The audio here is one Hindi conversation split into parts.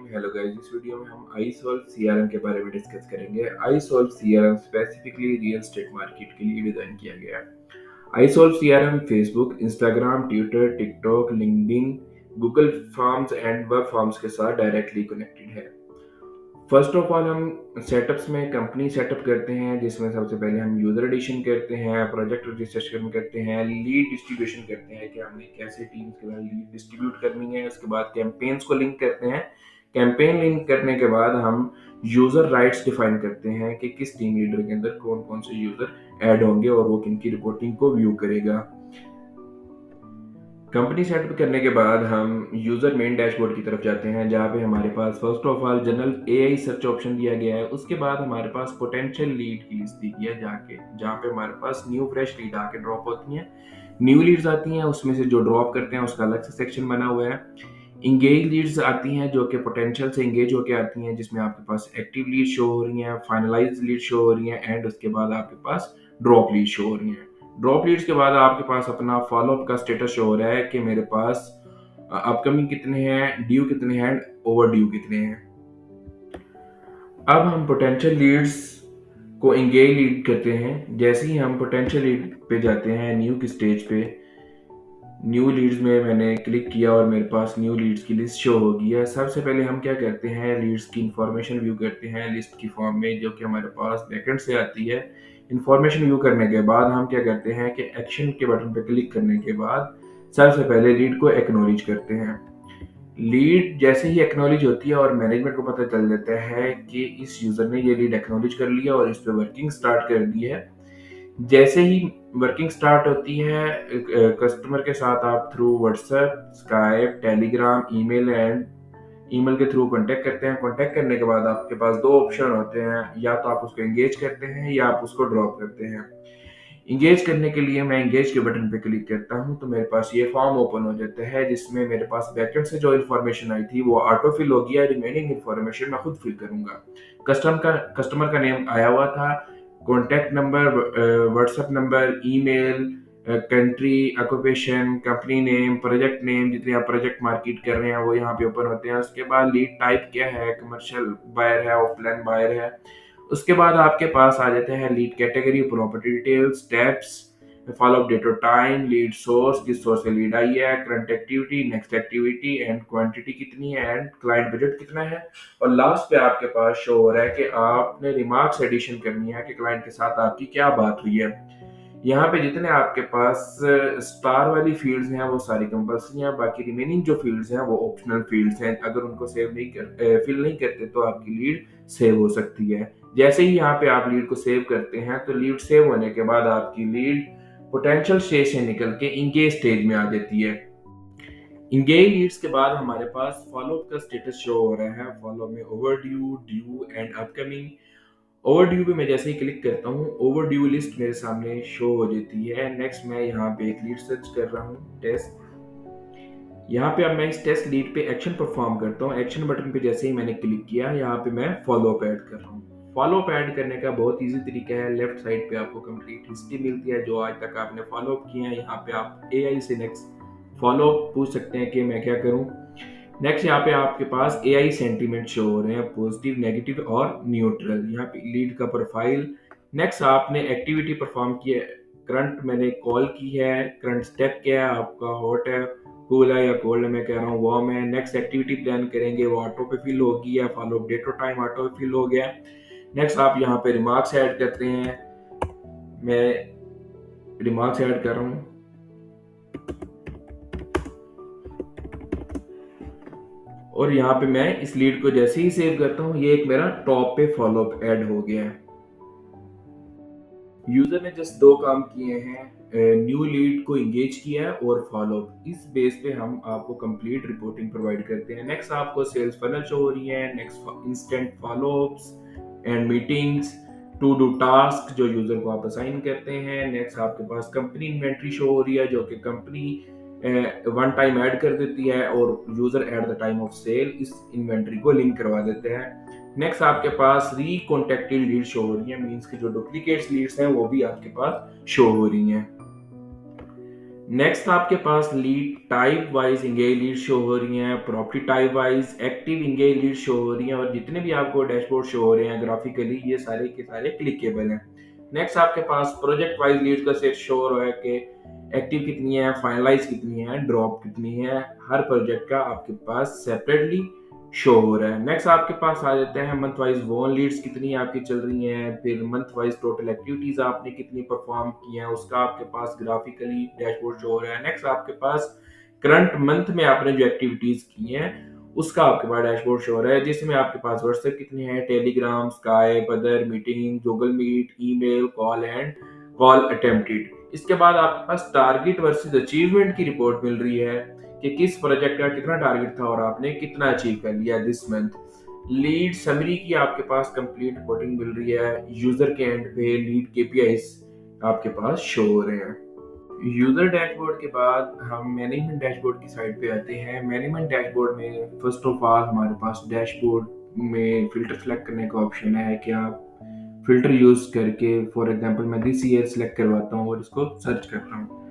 हेलो गाइस, इस वीडियो में हम iSolve CRM के बारे में डिस्कस करेंगे। iSolve CRM specifically real estate market के लिए डिजाइन किया गया है। iSolve CRM Facebook, Instagram, Twitter, TikTok, LinkedIn, Google forms and web forms के साथ डायरेक्टली कनेक्टेड है। फर्स्ट ऑफ ऑल हम सेटअप्स में कंपनी सेटअप करते हैं, जिसमें सबसे पहले हम यूजर एडिशन करते हैं, प्रोजेक्ट रजिस्ट्रेशन करते हैं, लीड डिस्ट्रीब्यूशन करते हैं कि हमने कैसे टीम्स के साथ लीड डिस्ट्रीब्यूट करनी है। उसके बाद कैंपेन्स को लिंक करते हैं। कैंपेन लिंक करने के बाद हम यूजर राइट्स डिफाइन करते हैं कि किस टीम लीडर के अंदर कौन कौन से यूजर ऐड होंगे और वो किन की रिपोर्टिंग को व्यू करेगा। कंपनी सेटअप करने के बाद हम यूजर मेन डैशबोर्ड की तरफ जाते हैं, जहाँ पे हमारे पास first of all general AI search option दिया गया है। उसके बाद हमारे पास पोटेंशियल लीड की लिस्ट दी गई है, जहाँ पे हमारे पास न्यू फ्रेश लीड आके ड्रॉप होती हैं। न्यू लीड्स आती हैं, उसमें से जो ड्रॉप करते हैं उसका अलग से सेक्शन बना हुआ है। इंगेज लीड्स आती हैं जो कि पोटेंशियल से इंगेज होके आती हैं, जिसमें आपके पास एक्टिव लीड शो हो रही हैं, फाइनलाइज लीड शो हो रही हैं एंड उसके बाद आपके पास ड्रॉप लीड शो हो रही हैं। ड्रॉप लीड्स के बाद आपके पास अपना फॉलोअप का स्टेटस शो हो रहा है कि मेरे पास अपकमिंग कितने हैं, ड्यू कितने हैं, ओवर ड्यू कितने हैं। अब हम पोटेंशियल लीड्स को इंगेज लीड करते हैं। जैसे ही हम पोटेंशियल लीड पे जाते हैं, न्यू की स्टेज पे, न्यू लीड्स में मैंने क्लिक किया और मेरे पास न्यू लीड्स की लिस्ट शो हो गई है। सबसे पहले हम क्या करते हैं, लीड्स की इंफॉर्मेशन व्यू करते हैं लिस्ट की फॉर्म में, जो कि हमारे पास बैकएंड से आती है। इंफॉर्मेशन व्यू करने के बाद हम क्या करते हैं कि एक्शन के बटन पर क्लिक करने के बाद सबसे पहले लीड को एक्नॉलेज करते हैं। लीड जैसे ही एक्नॉलेज होती है और मैनेजमेंट को पता चल जाता है कि इस यूजर ने ये लीड एक्नॉलेज कर लिया और इस पर वर्किंग स्टार्ट कर दी है। जैसे ही वर्किंग स्टार्ट होती है, कस्टमर के साथ आप through WhatsApp, Skype, Telegram, email के थ्रू कांटेक्ट करते हैं। कांटेक्ट करने के बाद आपके पास दो ऑप्शन होते हैं, या तो आप उसको एंगेज करते हैं या आप उसको ड्रॉप करते हैं। इंगेज करने के लिए मैं इंगेज के बटन पे क्लिक करता हूं तो मेरे पास ये फॉर्म ओपन हो जाता है, जिसमें मेरे पास बैकएंड से जो इन्फॉर्मेशन आई थी वो ऑटो फिल हो गया। रिमेनिंग इन्फॉर्मेशन मैं खुद फिल करूंगा। कस्टमर का नेम आया हुआ था, contact number, WhatsApp number, email, country, occupation, company name, project name, जितने आप प्रोजेक्ट मार्केट कर रहे हैं वो यहाँ पे ओपन होते हैं। उसके बाद लीड टाइप क्या है, कमर्शियल बायर है, ऑफलाइन बायर है। उसके बाद आपके पास आ जाते हैं lead category, property details, steps, follow up date और टाइम, लीड सोर्स, किस सोर्स से लीड आई है, current activity, next activity and quantity कितनी है एंड क्लाइंट बजट कितना है। और लास्ट पे आपके पास शो हो रहा है कि आपने रिमार्क्स एडिशन करनी है कि क्लाइंट के साथ आपकी क्या बात हुई है। यहाँ पे जितने आपके पास स्टार वाली फील्ड्स हैं वो सारी कंपल्सरी हैं, बाकी रिमेनिंग जो फील्ड्स हैं वो ऑप्शनल फील्ड्स हैं। अगर उनको फिल नहीं करते तो आपकी लीड सेव हो सकती है। जैसे ही यहाँ पे आप लीड को सेव करते हैं तो लीड सेव होने के बाद आपकी लीड पोटेंशियल स्टेज से निकल के इंगेज स्टेज में आ जाती है। इंगेज लीड्स के बाद हमारे पास फॉलोअप का स्टेटस शो हो रहा है। फॉलो में overdue, due and upcoming. Overdue पे मैं जैसे ही क्लिक करता हूँ, ओवरड्यू लिस्ट मेरे सामने शो हो जाती है। नेक्स्ट मैं यहाँ पे एक लीड सर्च कर रहा हूँ, टेस्ट। यहाँ पे अब मैं इस टेस्ट लीड पे एक्शन परफॉर्म करता हूँ। एक्शन बटन पे जैसे ही मैंने क्लिक किया, यहाँ पे मैं फॉलो अप ऐड कर रहा हूँ। फॉलो अप ऐड करने का बहुत इजी तरीका है। लेफ्ट साइड पे आपको कंप्लीट हिस्ट्री मिलती है जो आज तक आपने फॉलो अप किया है। यहाँ पे आप एआई से नेक्स्ट फॉलो अप पूछ सकते हैं कि मैं क्या करूँ। नेक्स्ट यहाँ पे आपके पास एआई सेंटीमेंट शो हो रहे हैं, पॉजिटिव, नेगेटिव और न्यूट्रल। यहाँ पे लीड का प्रोफाइल। नेक्स्ट आपने एक्टिविटी परफॉर्म की है, करंट मैंने कॉल की है, करंट स्टेप क्या है आपका, हॉट है, कूल है या कोल्ड है, मैं कह रहा हूँ वार्म है। नेक्स्ट एक्टिविटी प्लान करेंगे, वो ऑटो पे फिल होगी या फॉलो डेट और टाइम ऑटो पे फिल हो गया। नेक्स्ट आप यहाँ पे रिमार्क्स ऐड करते हैं। मैं रिमार्क्स ऐड कर रहा हूँ और यहाँ पे मैं इस लीड को जैसे ही सेव करता हूँ, ये एक मेरा टॉप पे फॉलोअप ऐड हो गया है। यूजर ने जस्ट दो काम किए हैं, न्यू लीड को इंगेज किया है और फॉलोअप। इस बेस पे हम आपको कंप्लीट रिपोर्टिंग प्रोवाइड करते हैं। नेक्स्ट आपको सेल्स फनल शो हो रही है, next instant follow ups and meetings, to do task जो यूजर को आप असाइन करते हैं। नेक्स्ट आपके पास कंपनी इन्वेंट्री शो हो रही है, जो कि कंपनी वन टाइम ऐड कर देती है और user at the time of sale इस इन्वेंट्री को लिंक करवा देते हैं। नेक्स्ट आपके पास रीकॉन्टेक्टेड लीड शो हो रही है, मींस कि जो डुप्लीकेट्स लीड्स हैं वो भी आपके पास शो हो रही हैं। नेक्स्ट आपके पास lead type wise engage lead show हो रही हैं, property type wise active engage lead show हो रही हैं, और जितने भी आपको डैशबोर्ड शो हो रहे हैं ग्राफिकली ये सारे के सारे क्लिकेबल हैं। नेक्स्ट आपके पास प्रोजेक्ट वाइज लीड का सेट शो हो रहा है कि एक्टिव कितनी है, फाइनलाइज कितनी है, ड्रॉप कितनी है, हर प्रोजेक्ट का आपके पास सेपरेटली शो हो रहा है। नेक्स्ट आपके पास आ जाते हैं मंथ वाइज वॉन लीड्स कितनी आपकी चल रही हैं, फिर मंथ वाइज टोटल एक्टिविटीज आपने कितनी परफॉर्म की हैं उसका आपके पास ग्राफिकली डैशबोर्ड शो हो रहा है। नेक्स्ट आपके पास करंट मंथ में आपने जो एक्टिविटीज की हैं उसका आपके पास डैशबोर्ड शो हो रहा है, जिसमें आपके पास व्हाट्सएप कितने हैं, Telegram, Skype, other meeting, Google Meet, email, call and call attempted. इसके बाद आपके पास टारगेट वर्सेस अचीवमेंट की रिपोर्ट मिल रही है कि किस प्रोजेक्ट का कितना टारगेट था और आपने कितना अचीव कर लिया दिस मंथ। लीड समरी की आपके पास कंप्लीट रिपोर्टिंग मिल रही है। यूजर के एंड पे लीड केपीआईज आपके पास शो हो रहे हैं। यूजर डैशबोर्ड के बाद हम मैनेजमेंट डैशबोर्ड की साइड पे आते हैं। मैनेजमेंट डैशबोर्ड में फर्स्ट ऑफ ऑल हमारे पास डैशबोर्ड में फिल्टर सेलेक्ट करने का ऑप्शन है कि आप फिल्टर यूज करके, फॉर एग्जांपल मैं दिस ईयर सेलेक्ट करवाता हूँ और इसको सर्च करता हूँ।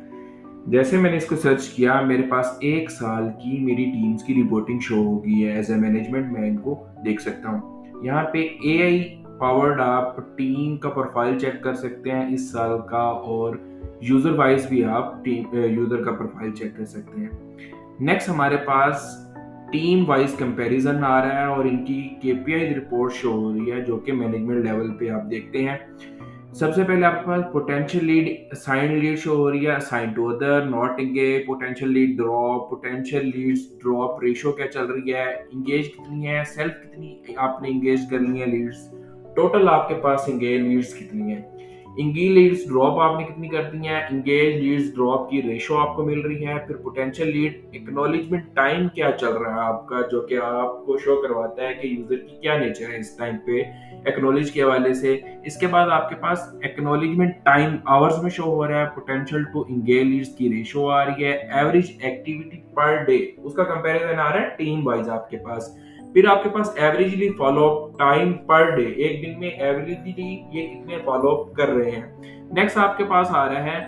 जैसे मैंने इसको सर्च किया मेरे पास 1 साल की मेरी टीम्स की रिपोर्टिंग शो हो गई है। एज ए मैनेजमेंट मैं इनको देख सकता हूँ। यहाँ पे एआई पावर्ड आप टीम का प्रोफाइल चेक कर सकते हैं इस साल का, और यूजर वाइज भी आप टीम यूजर का प्रोफाइल चेक कर सकते हैं। नेक्स्ट हमारे पास टीम वाइज कंपैरिजन आ रहा है और इनकी केपीआई रिपोर्ट शो हो रही है जो कि मैनेजमेंट लेवल पे आप देखते हैं। सबसे पहले आपके पास potential lead assign lead show हो रही है, assign to other, not engage, potential lead drop, potential leads drop ratio क्या चल रही है, इंगेज कितनी है, सेल्फ कितनी आपने इंगेज कर ली है लीड्स, टोटल आपके पास इंगेज लीड्स कितनी है, इंगेज लीड्स ड्रॉप आपने कितनी कर दी है, इंगेज लीड्स ड्रॉप की रेशो आपको मिल रही है। फिर पोटेंशियल लीड एक्नॉलेजमेंट टाइम क्या चल रहा है आपका, जो कि आपको शो करवाता है कि यूजर की क्या नेचर है इस टाइम पे एक्नॉलेज के हवाले से। इसके बाद आपके पास एक्नॉलेजमेंट टाइम आवर्स में शो हो रहा है, पोटेंशियल टू इंगेज लीड्स की रेशो आ रही है, एवरेज एक्टिविटी पर डे उसका कंपैरिजन आ रहा है टीम वाइज आपके पास। फिर आपके पास averagely follow up time per day, एक दिन में एवरेजली ये कितने फॉलो अप कर रहे हैं। नेक्स्ट आपके पास आ रहा है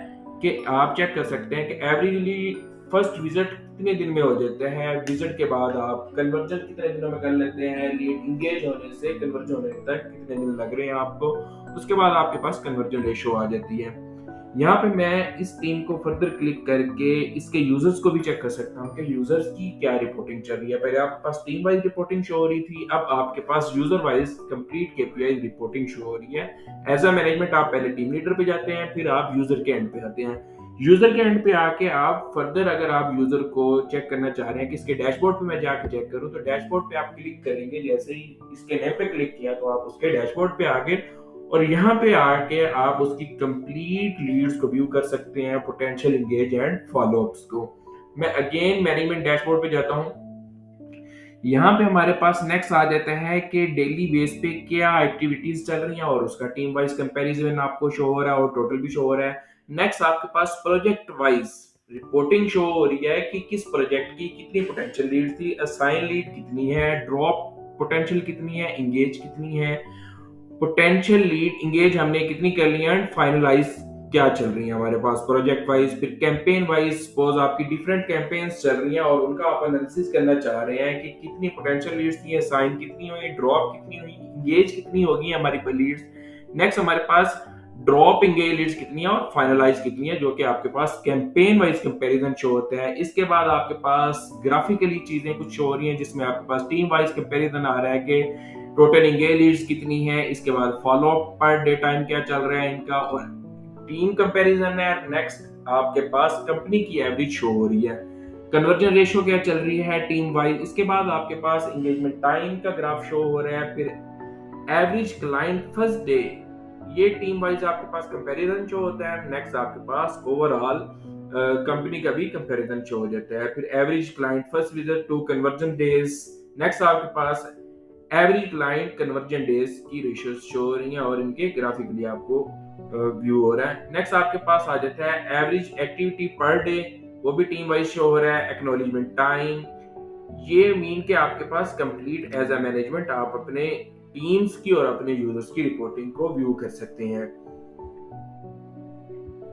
कि आप चेक कर सकते हैं कि एवरेजली फर्स्ट विजिट कितने दिन में हो जाते हैं, विजिट के बाद आप कन्वर्जन कितने दिनों में कर लेते हैं, लीड इंगेज होने से कन्वर्जन होने तक कितने दिन लग रहे हैं आपको, उसके बाद आपके पास कन्वर्जन रेशो आ जाती है। यहाँ पे मैं इस टीम को फर्दर क्लिक करके इसके यूजर्स को भी चेक कर सकता हूँ कि यूजर्स की क्या रिपोर्टिंग चल रही है। पहले आपके पास टीम वाइज रिपोर्टिंग शो हो रही थी, अब आपके पास user wise complete KPI reporting show हो रही है। एज अ मैनेजमेंट आप पहले टीम लीडर पे जाते हैं, फिर आप यूजर के एंड पे आते हैं। यूजर के एंड पे आके आप फर्दर अगर आप यूजर को चेक करना चाह रहे हैं कि इसके डैशबोर्ड पे मैं जाके चेक करूं, तो डैशबोर्ड पे आप क्लिक करेंगे। जैसे ही इसके नेम पे क्लिक किया तो आप उसके डैशबोर्ड पे आ गए और यहाँ पे आके आप उसकी कंप्लीट लीड्स को व्यू कर सकते हैं, पोटेंशियल इंगेज एंड फॉलोअप्स को। मैं अगेन मैनेजमेंट डैशबोर्ड पे जाता हूँ। यहाँ पे हमारे पास नेक्स्ट आ जाता है कि डेली बेस पे क्या एक्टिविटीज चल रही हैं और उसका टीम वाइज कंपैरिजन आपको शो हो रहा है और टोटल भी शो हो रहा है। नेक्स्ट आपके पास प्रोजेक्ट वाइज रिपोर्टिंग शो हो रही है कि किस प्रोजेक्ट की कितनी पोटेंशियल लीड थी, असाइन लीड कितनी है, ड्रॉप पोटेंशियल कितनी है, इंगेज कितनी है, पोटेंशियल लीड इंगेज हमने कितनी कर ली है, एंड फाइनलाइज क्या चल रही है हमारे पास प्रोजेक्ट वाइज। फिर कैंपेन वाइज सपोज आपकी डिफरेंट कैंपेन्स चल रही हैं और उनका आप एनालिसिस करना चाह रहे हैं कि कितनी पोटेंशियल लीड्स थी, असाइन कितनी हुई, ड्रॉप कितनी हुई, इंगेज कितनी होगी हमारी लीड्स। नेक्स्ट हमारे पास ड्रॉप इंगेज लीड्स कितनी है और फाइनलाइज कितनी है, जो कि आपके पास कैंपेन वाइज कंपैरिजन शो होता है। इसके बाद आपके पास ग्राफिकली चीजें कुछ शो हो रही हैं जिसमें आपके पास टीम वाइज कंपैरिजन आ रहा है कि टोटल इंगेज लीड्स कितनी है, इसके बाद follow up per day time क्या चल रहा है इनका, और टीम कंपैरिजन है। नेक्स्ट आपके पास कंपनी की एवरेज शो हो रही है, कन्वर्जन रेशियो क्या चल रही है टीम वाइज। इसके बाद आपके पास एंगेजमेंट टाइम का ग्राफ शो हो रहा है। फिर एवरेज क्लाइंट फर्स्ट डे, ये टीम वाइज आपके पास कंपैरिजन शो होता है। नेक्स्ट आपके पास ओवरऑल कंपनी का भी कंपैरिजन शो हो जाता है। फिर average client first visit to conversion days, next आपके पास एवरेज क्लाइंट कन्वर्जन डेज की रेशियोज शो हो रही हैं और इनके ग्राफिकली आपको व्यू हो रहा है। नेक्स्ट आपके पास आ जाता है एवरेज एक्टिविटी पर डे, वो भी टीम वाइज शो हो रहा है। एक्नॉलेजमेंट टाइम, ये मीन के आपके पास कंप्लीट एज अ मैनेजमेंट आप अपने टीम्स की और अपने यूजर्स की रिपोर्टिंग को व्यू कर सकते हैं।